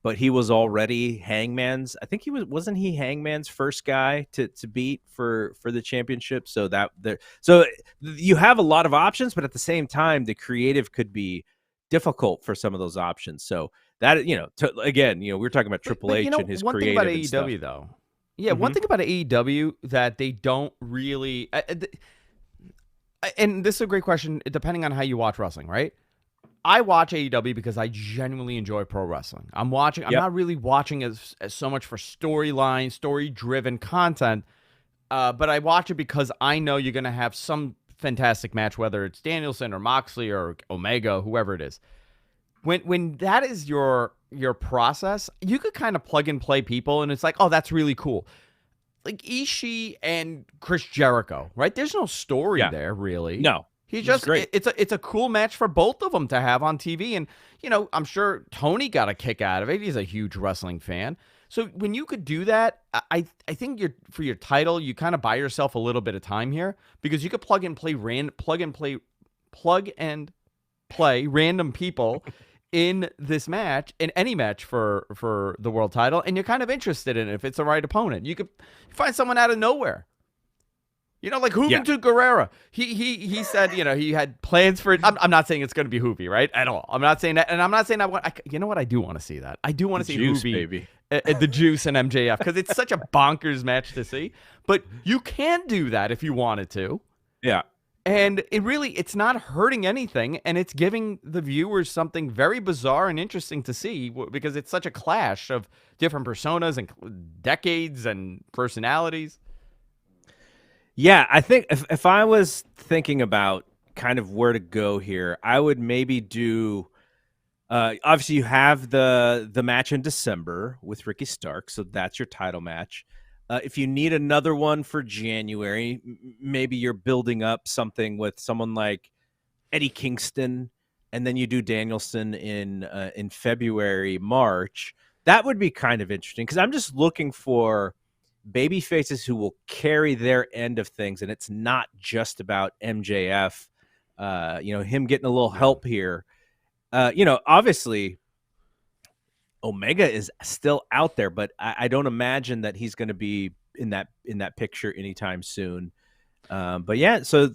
but he was already Hangman's. I think wasn't he Hangman's first guy to beat for the championship? So so you have a lot of options, but at the same time, the creative could be difficult for some of those options. So that, again, we were talking about Triple H and his creative. One thing about AEW though. Yeah, one thing about AEW that they don't really, and this is a great question, depending on how you watch wrestling, right? I watch AEW because I genuinely enjoy pro wrestling. I'm not really watching as so much for storyline, story-driven content, but I watch it because I know you're going to have some fantastic match, whether it's Danielson or Moxley or Omega, whoever it is. When that is your process, you could kind of plug and play people, and it's like, oh, that's really cool. Like Ishii and Chris Jericho, right? There's no story there, really. No. He's just great. It's a cool match for both of them to have on TV, and I'm sure Tony got a kick out of it. He's a huge wrestling fan. So when you could do that, I think for your title, you kind of buy yourself a little bit of time here, because you could plug and play random people in this match, in any match for the world title, and you're kind of interested in it if it's the right opponent. You could find someone out of nowhere. Like Juventud Guerrera. He said, he had plans for it. I'm not saying it's going to be Hoovy, right? At all. I'm not saying that. And I'm not saying you know what? I do want to see that. I do want to see Hoovy, baby. The Juice and MJF, because it's such a bonkers match to see. But you can do that if you wanted to. Yeah. And it's not hurting anything. And it's giving the viewers something very bizarre and interesting to see, because it's such a clash of different personas and decades and personalities. Yeah, I think if I was thinking about kind of where to go here, I would maybe do. Obviously, you have the match in December with Ricky Starks, so that's your title match. If you need another one for January, maybe you're building up something with someone like Eddie Kingston, and then you do Danielson in February, March. That would be kind of interesting, because I'm just looking for baby faces who will carry their end of things, and it's not just about MJF. Him getting a little help here. Obviously Omega is still out there, but I don't imagine that he's going to be in that picture anytime soon. But yeah, so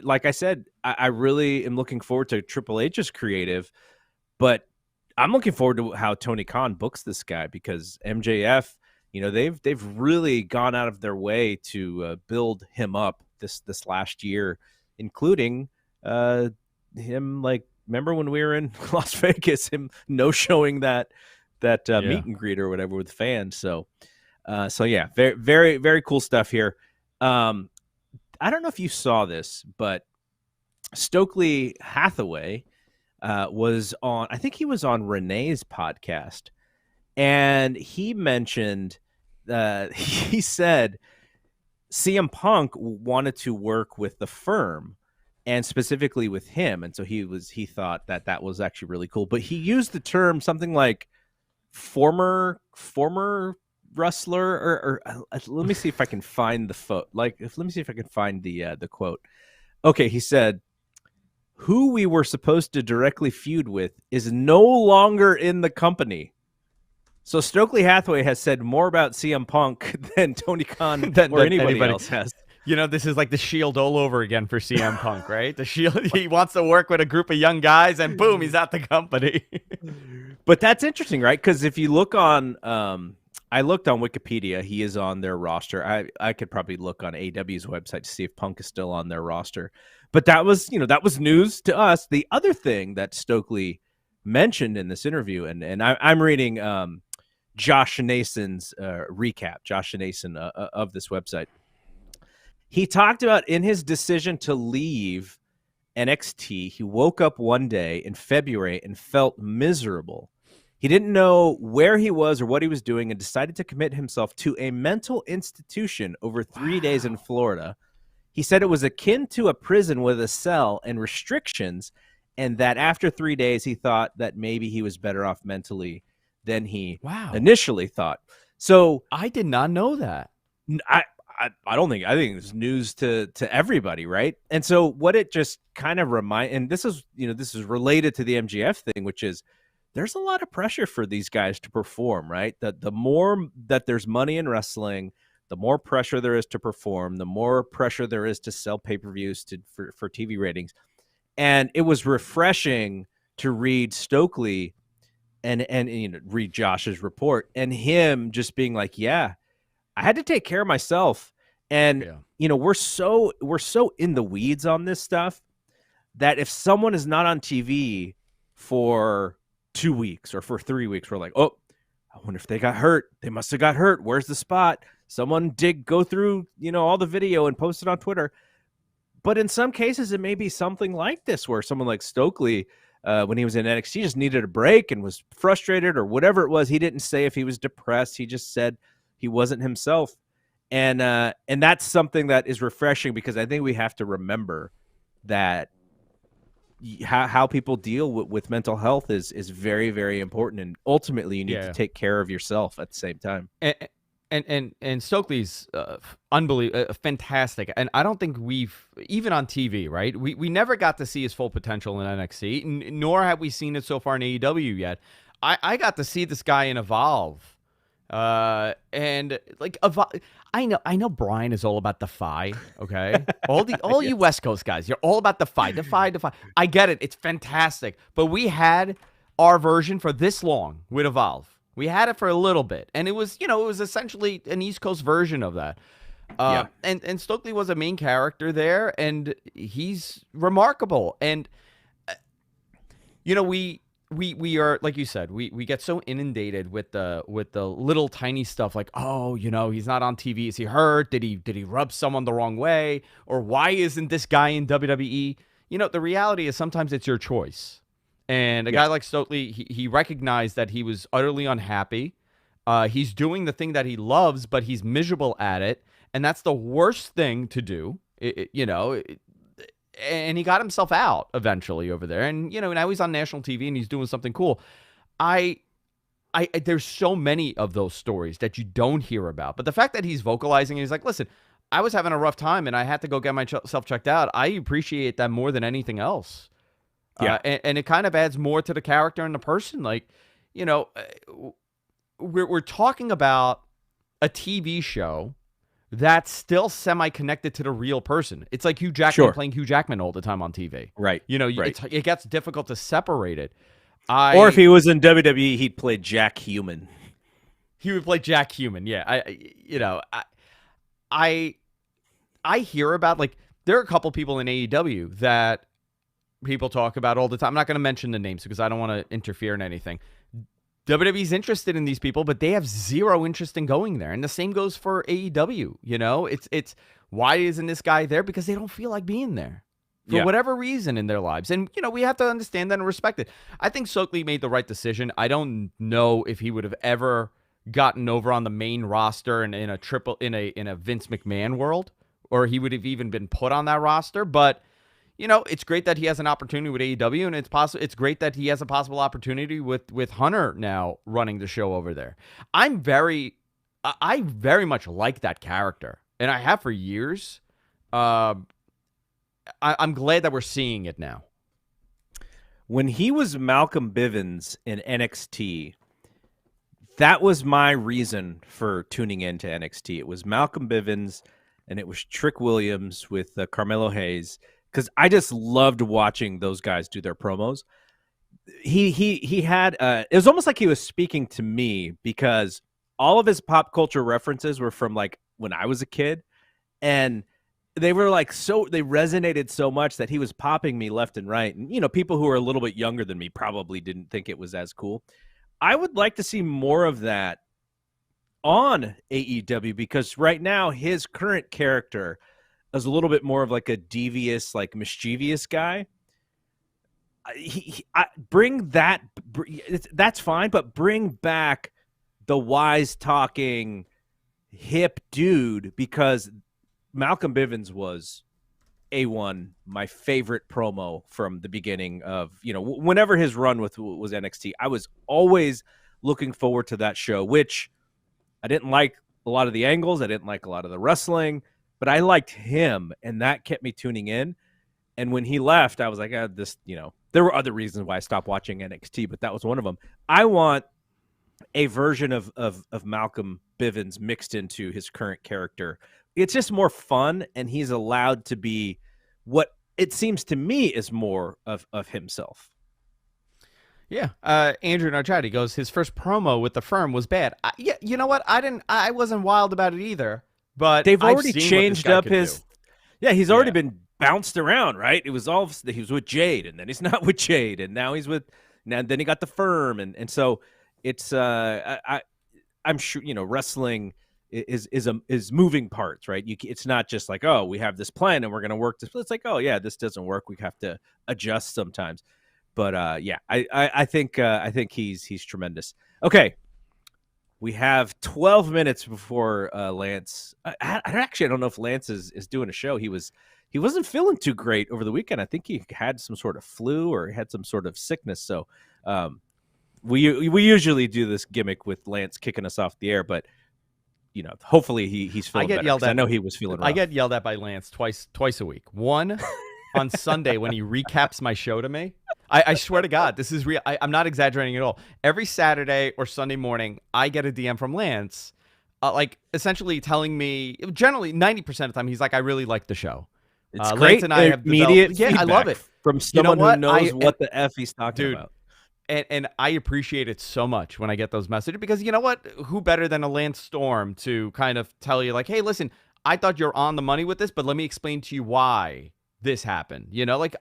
like I said, I really am looking forward to Triple H's creative, but I'm looking forward to how Tony Khan books this guy, because MJF, they've really gone out of their way to build him up this last year, including him. Like, remember when we were in Las Vegas, him no-showing that meet and greet or whatever with fans. So yeah, very, very, very cool stuff here. I don't know if you saw this, but Stokely Hathaway was on, I think he was on Renee's podcast, and he mentioned, he said CM Punk wanted to work with the firm and specifically with him. And so he thought that was actually really cool. But he used the term something like former wrestler or let me see if I can find the let me see if I can find the quote. Okay, he said, "Who we were supposed to directly feud with is no longer in the company." So Stokely Hathaway has said more about CM Punk than Tony Khan or anybody else has. You know, this is like the Shield all over again for CM Punk, right? The Shield, he wants to work with a group of young guys, and boom, he's at the company. But that's interesting, right? Because if you look on, I looked on Wikipedia, he is on their roster. I could probably look on AEW's website to see if Punk is still on their roster. But that was news to us. The other thing that Stokely mentioned in this interview, and I'm reading Josh Nason's recap, Josh Nason of this website. He talked about in his decision to leave NXT, he woke up one day in February and felt miserable. He didn't know where he was or what he was doing and decided to commit himself to a mental institution over 3 days in Florida. He said it was akin to a prison with a cell and restrictions, and that after 3 days, he thought that maybe he was better off mentally than he initially thought. So I did not know that. I think it's news to everybody, right? And so what it just kind of and this is related to the MGF thing, which is there's a lot of pressure for these guys to perform, right? The more that there's money in wrestling, the more pressure there is to perform, the more pressure there is to sell pay-per-views for TV ratings. And it was refreshing to read Stokely and read Josh's report and him just being like, yeah, I had to take care of myself. And, we're so in the weeds on this stuff that if someone is not on TV for 2 weeks or for 3 weeks, we're like, oh, I wonder if they got hurt. They must have got hurt. Where's the spot? Someone go through, all the video and post it on Twitter. But in some cases, it may be something like this where someone like Stokely, when he was in NXT, just needed a break and was frustrated or whatever it was. He didn't say if he was depressed. He just said he wasn't himself. And that's something that is refreshing because I think we have to remember that how people deal with mental health is very, very important. And ultimately, you need to take care of yourself at the same time. And Stokely's unbelievable, fantastic. And I don't think even on TV, right? We never got to see his full potential in NXT, nor have we seen it so far in AEW yet. I got to see this guy in Evolve. And like I know Brian is all about Defy, okay? All you West Coast guys, you're all about Defy. I get it. It's fantastic. But we had our version for this long with Evolve. We had it for a little bit. And it was essentially an East Coast version of that. And Stokely was a main character there, and he's remarkable. And we are, like you said, we get so inundated with the little tiny stuff like, oh, he's not on TV. Is he hurt? Did he rub someone the wrong way? Or why isn't this guy in WWE? The reality is sometimes it's your choice. And a guy like Stokely, he recognized that he was utterly unhappy. He's doing the thing that he loves, but he's miserable at it. And that's the worst thing to do, and he got himself out eventually over there. And, now he's on national TV and he's doing something cool. There's so many of those stories that you don't hear about. But the fact that he's vocalizing and he's like, listen, I was having a rough time and I had to go get myself checked out. I appreciate that more than anything else. Yeah. And it kind of adds more to the character and the person. Like, we're talking about a TV show that's still semi-connected to the real person. It's like Hugh Jackman playing Hugh Jackman all the time on TV. Right. It gets difficult to separate it. Or if he was in WWE, he'd play Jack Human. He would play Jack Human. Yeah. I hear about, like, there are a couple people in AEW that people talk about all the time. I'm not going to mention the names because I don't want to interfere in anything. WWE's interested in these people, but they have zero interest in going there. And the same goes for AEW. It's why isn't this guy there? Because they don't feel like being there for whatever reason in their lives. And, we have to understand that and respect it. I think Stokely made the right decision. I don't know if he would have ever gotten over on the main roster and in a Vince McMahon world, or he would have even been put on that roster. But it's great that he has an opportunity with AEW, and it's great that he has a possible opportunity with Hunter now running the show over there. I very much like that character, and I have for years. I'm glad that we're seeing it now. When he was Malcolm Bivens in NXT, that was my reason for tuning into NXT. It was Malcolm Bivens, and it was Trick Williams with Carmelo Hayes, because I just loved watching those guys do their promos. He had it was almost like he was speaking to me, because all of his pop culture references were from like when I was a kid, and they were like they resonated so much that he was popping me left and right. And people who are a little bit younger than me probably didn't think it was as cool. I would like to see more of that on AEW, because right now his current character is a little bit more of like a devious, like mischievous guy. Bring that. That's fine, but bring back the wise talking hip dude, because Malcolm Bivens was A1, my favorite promo from the beginning of, whenever his run was NXT. I was always looking forward to that show, which I didn't like a lot of the angles. I didn't like a lot of the wrestling, but I liked him, and that kept me tuning in. And when he left, I was like, there were other reasons why I stopped watching NXT, but that was one of them. I want a version of Malcolm Bivens mixed into his current character. It's just more fun, and he's allowed to be what it seems to me is more of himself. Yeah. Andrew in our chat, he goes, his first promo with the firm was bad. Yeah, you know what? I wasn't wild about it either, but they've already changed up his. Do. Yeah, he's already been bounced around, right? It was all he was with Jade, and then he's not with Jade, and now he's with. Now then he got the firm, and so it's. I'm sure wrestling is moving parts, right? It's not just like, oh, we have this plan and we're going to work this. It's like, oh yeah, this doesn't work. We have to adjust sometimes. But I think he's tremendous. Okay, we have 12 minutes before Lance. I don't know if Lance is doing a show. He wasn't feeling too great over the weekend. I think he had some sort of flu or had some sort of sickness. So we usually do this gimmick with Lance kicking us off the air, but hopefully he's feeling better. Yelled at. I know he was feeling rough. I get yelled at by Lance twice a week. One on Sunday when he recaps my show to me. I swear to God, this is real. I'm not exaggerating at all. Every Saturday or Sunday morning, I get a DM from Lance, essentially telling me, generally 90% of the time, he's like, I really like the show. It's great. Lance and I have immediate feedback. I love it. From someone who knows what the F he's talking about. And I appreciate it so much when I get those messages, because you know what? Who better than a Lance Storm to kind of tell you, like, hey, listen, I thought you're on the money with this, but let me explain to you why this happened.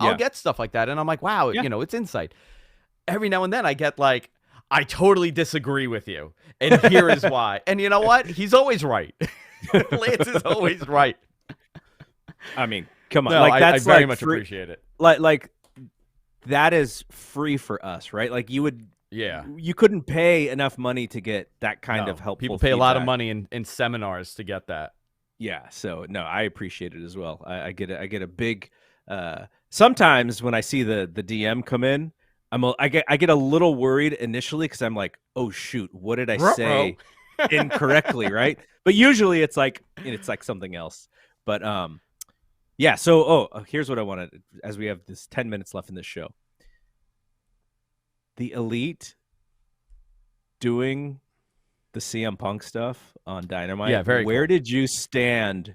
I'll get stuff like that, and I'm like, wow, it's insight. Every now and then I get like, I totally disagree with you, and here is why. And you know what? He's always right. Lance is always right. I mean, come on. No, I very much appreciate it. Like that is free for us, right? Like you couldn't pay enough money to get that kind of helpful people pay feedback. A lot of money in seminars to get that. Yeah, so no, I appreciate it as well. I get a big. Sometimes when I see the DM come in, I get a little worried initially, because I'm like, oh shoot, what did I say incorrectly, right? But usually it's like something else. But yeah. So here's what I wanted, as we have this 10 minutes left in this show. The Elite doing the CM Punk stuff on Dynamite. Yeah, very Where cool. did you stand?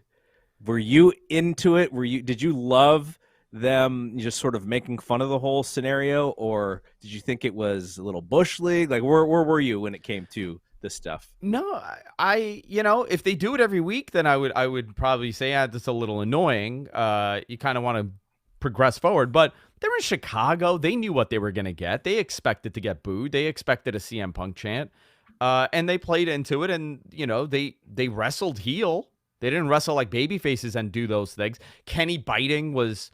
Were you into it? Did you love them just sort of making fun of the whole scenario, or did you think it was a little bush league? Like where were you when it came to this stuff? No, I if they do it every week, then I would probably say, that's a little annoying. You kind of want to progress forward, but they're in Chicago. They knew what they were going to get. They expected to get booed. They expected a CM Punk chant. And they played into it, and they wrestled heel. They didn't wrestle like baby faces and do those things. Kenny biting was,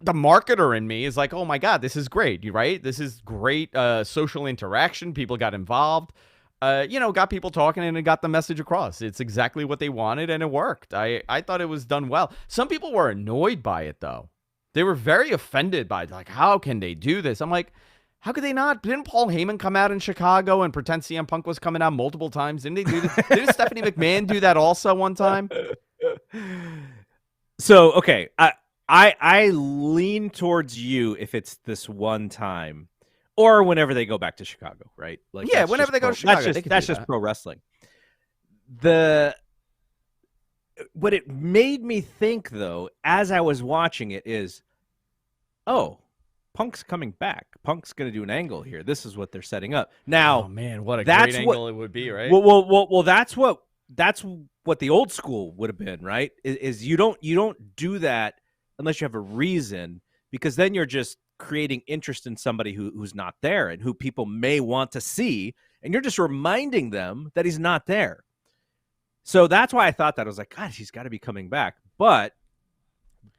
the marketer in me is like, oh my God, this is great. Right? This is great social interaction. People got involved. Got people talking and it got the message across. It's exactly what they wanted and it worked. I thought it was done well. Some people were annoyed by it though. They were very offended by it. Like, how can they do this? I'm like, how could they not? Didn't Paul Heyman come out in Chicago and pretend CM Punk was coming out multiple times? Didn't they do this? Didn't Stephanie McMahon do that also one time? So, okay, I lean towards you if it's this one time. Or whenever they go back to Chicago, right? Like, yeah, whenever they go to Chicago, that's just pro wrestling. What it made me think, though, as I was watching it, is, oh, Punk's coming back. Punk's going to do an angle here. This is what they're setting up. Now, oh man, what a great angle it would be, right? Well, that's what the old school would have been, right? Is you don't do that unless you have a reason, because then you're just creating interest in somebody who's not there and who people may want to see, and you're just reminding them that he's not there. So that's why I thought that. I was like, God, he's got to be coming back. But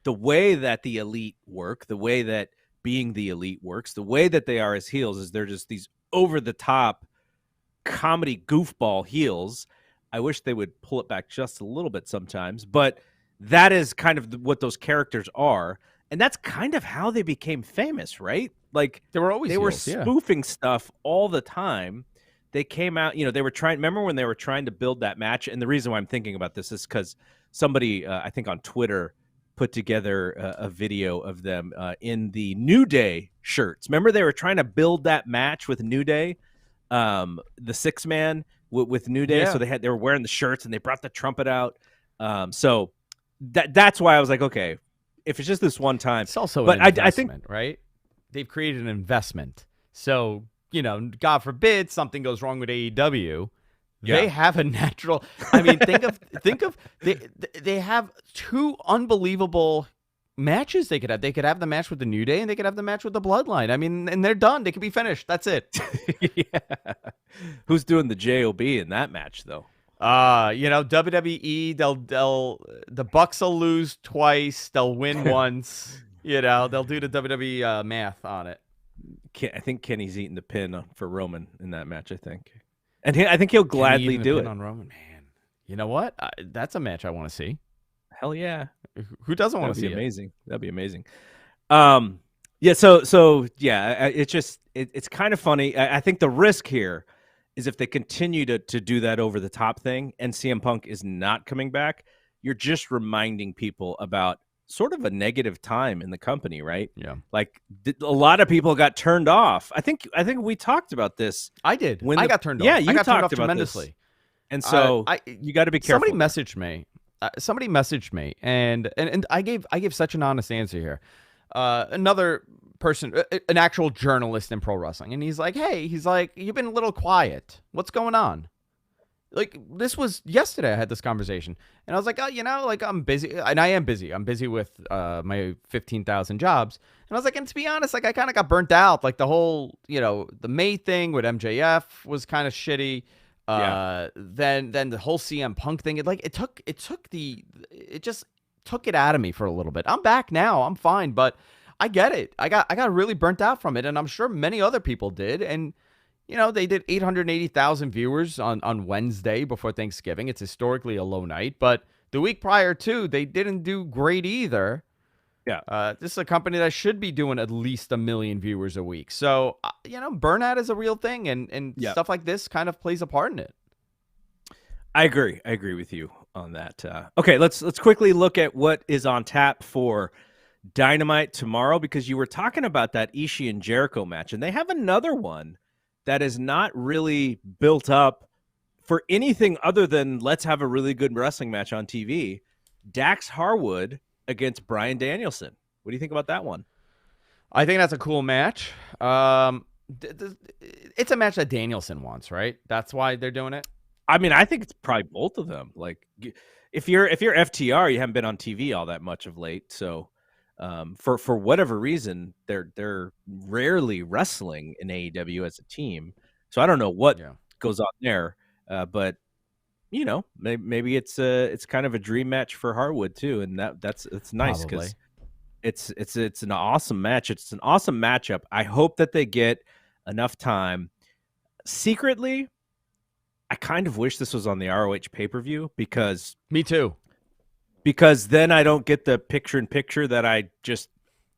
the way that the Elite work, the way that being the Elite works, the way that they are as heels, is they're just these over-the-top comedy goofball heels. I wish they would pull it back just a little bit sometimes, but that is kind of what those characters are. And that's kind of how they became famous, right? Like, they were spoofing stuff all the time. They came out, they were trying. Remember when they were trying to build that match? And the reason why I'm thinking about this is because somebody, I think on Twitter, put together a video of them in the New Day shirts. Remember they were trying to build that match with New Day, the 6-man with New Day. Yeah. So they were wearing the shirts and they brought the trumpet out. So that's why I was like, okay, if it's just this one time. It's also an investment, right? They've created an investment. So, God forbid something goes wrong with AEW. Yeah. They have a natural. I mean, think of they have two unbelievable matches they could have. They could have the match with the New Day and they could have the match with the Bloodline. I mean, and they're done. They could be finished. That's it. Yeah. Who's doing the JOB in that match though? WWE, the Bucks will lose twice, they'll win once. They'll do the WWE math on it. I think Kenny's eating the pin for Roman in that match. I think he'll gladly do it on Roman. Man, you know what? That's a match I want to see. Hell yeah! Who doesn't want to see it? Amazing. That'd be amazing. Yeah. So yeah. It's kind of funny. I think the risk here is if they continue to do that over the top thing, and CM Punk is not coming back, you're just reminding people about sort of a negative time in the company, right? Yeah. Like a lot of people got turned off. I think we talked about this. I did. I got turned off. Yeah, you got talked turned off about tremendously. This. And so you got to be careful. Somebody messaged me, and I gave such an honest answer here. Another person, an actual journalist in pro wrestling, and he's like, you've been a little quiet. What's going on? Like, this was yesterday I had this conversation, and I was like, I'm busy, and I am busy. I'm busy with my 15,000 jobs. And I was like, and to be honest, like, I kind of got burnt out. Like, the whole, the May thing with MJF was kind of shitty. Then the whole CM Punk thing, it just took it out of me for a little bit. I'm back now. I'm fine, but I get it. I got really burnt out from it, and I'm sure many other people did. And they did 880,000 viewers on Wednesday before Thanksgiving. It's historically a low night, but the week prior to, they didn't do great either. Yeah. This is a company that should be doing at least 1 million viewers a week. So, burnout is a real thing, and stuff like this kind of plays a part in it. I agree with you on that. Okay, let's quickly look at what is on tap for Dynamite tomorrow, because you were talking about that Ishii and Jericho match, and they have another one that is not really built up for anything other than let's have a really good wrestling match on TV. Dax Harwood against Bryan Danielson. What do you think about that one? I think that's a cool match. It's a match that Danielson wants, right? That's why they're doing it. I mean, I think it's probably both of them. Like, if you're FTR, you haven't been on TV all that much of late, so for whatever reason, they're rarely wrestling in AEW as a team. So I don't know what goes on there, but maybe it's kind of a dream match for Harwood too, and it's nice because It's an awesome match. It's an awesome matchup. I hope that they get enough time. Secretly, I kind of wish this was on the ROH pay-per-view because me too. Because then I don't get the picture-in-picture that I just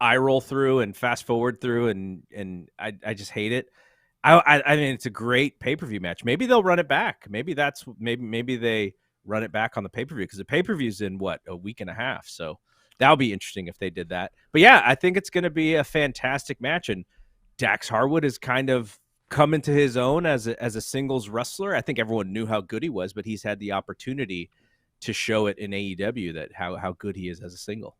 eye roll through and fast forward through, and I just hate it. I mean, it's a great pay-per-view match. Maybe they'll run it back. Maybe they run it back on the pay-per-view because the pay-per-view's in a week and a half. So that would be interesting if they did that. But yeah, I think it's going to be a fantastic match, and Dax Harwood has kind of come into his own as a singles wrestler. I think everyone knew how good he was, but he's had the opportunity to show it in AEW that how good he is as a single.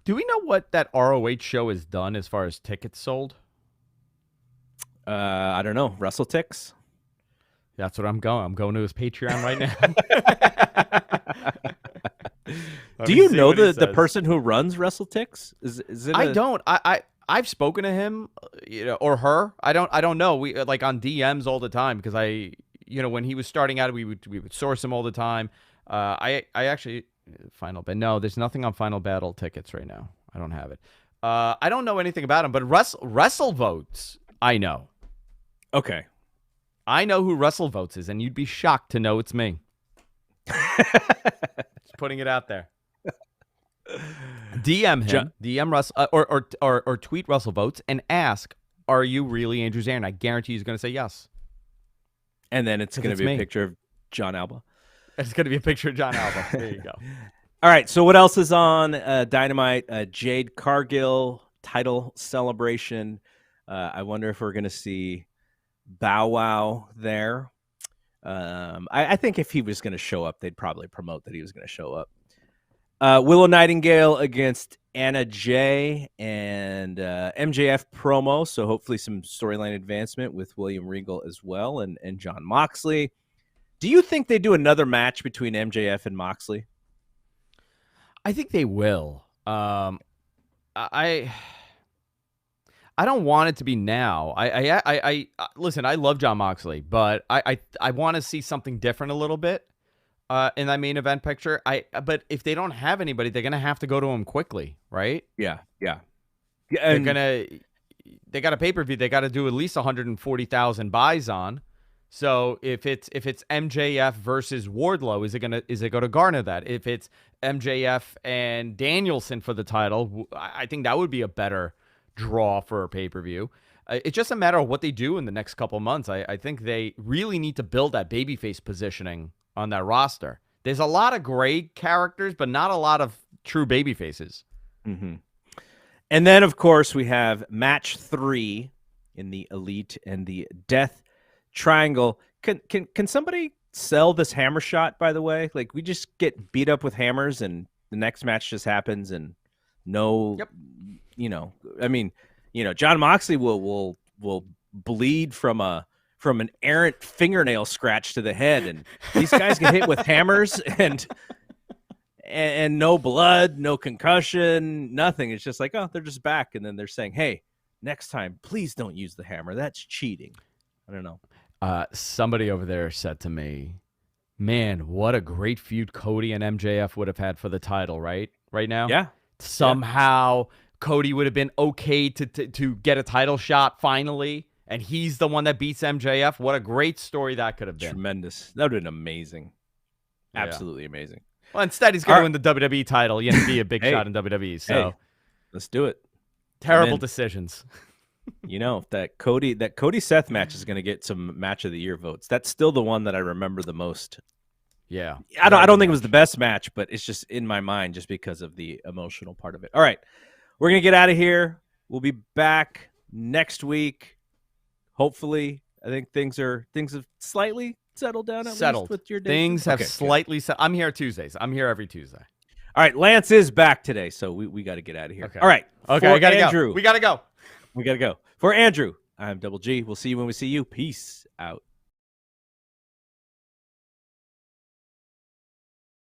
Do we know what that ROH show has done as far as tickets sold? I don't know. WrestleTix? That's what I'm going. I'm going to his Patreon right now. Do you know the person who runs WrestleTix? Is it? I don't. I've spoken to him, or her. I don't know. We like on DMs all the time because when he was starting out, we would source him all the time. I actually Final Battle. No, there's nothing on Final Battle tickets right now. I don't have it. I don't know anything about him, but WrestleVotes, I know. Okay. I know who WrestleVotes is, and you'd be shocked to know it's me. Just putting it out there. DM him, DM Russ, or tweet WrestleVotes and ask, "Are you really Andrew Zarin?" I guarantee he's going to say yes. And then it's going to be a picture of John Alba. It's going to be a picture of John Alba. There you go. All right. So what else is on Dynamite? Jade Cargill title celebration. I wonder if we're going to see Bow Wow there. I think if he was going to show up, they'd probably promote that he was going to show up. Willow Nightingale against Anna Jay and MJF promo. So hopefully some storyline advancement with William Regal as well and Jon Moxley. Do you think they do another match between MJF and Moxley? I think they will. I don't want it to be now. I listen. I love Jon Moxley, but I want to see something different a little bit in that main event picture. But if they don't have anybody, they're gonna have to go to him quickly, right? Yeah. They got a pay-per-view. They got to do at least 140,000 buys on. So if it's MJF versus Wardlow, is it going to garner that? If it's MJF and Danielson for the title, I think that would be a better draw for a pay-per-view. It's just a matter of what they do in the next couple months. I think they really need to build that babyface positioning on that roster. There's a lot of great characters, but not a lot of true babyfaces. Mm-hmm. And then, of course, we have match 3 in the Elite and the Death Triangle. Can somebody sell this hammer shot, by the way? Like, we just get beat up with hammers and the next match just happens and Yep. Jon Moxley will bleed from an errant fingernail scratch to the head, and these guys get hit with hammers and no blood, no concussion, nothing. It's just like, oh, they're just back, and then they're saying, hey, next time, please don't use the hammer. That's cheating. I don't know. Somebody over there said to me, man, what a great feud Cody and MJF would have had for the title, right now? Yeah. Somehow Cody would have been okay to get a title shot finally, and he's the one that beats MJF. What a great story that could have been. Tremendous. That would have been amazing. Absolutely amazing. Well, instead he's going to win the WWE title, be a big shot in WWE. So let's do it. Terrible decisions. That Cody Seth match is going to get some match of the year votes. That's still the one that I remember the most. Yeah. I don't think it was the best match, but it's just in my mind just because of the emotional part of it. All right. We're going to get out of here. We'll be back next week. Hopefully, I think things have slightly settled down at least with your day. Things have slightly settled. I'm here Tuesdays. I'm here every Tuesday. All right. Lance is back today, so we got to get out of here. Okay. All right. Okay, I got to go. We got to go. We got to go. For Andrew, I'm Double G. We'll see you when we see you. Peace out.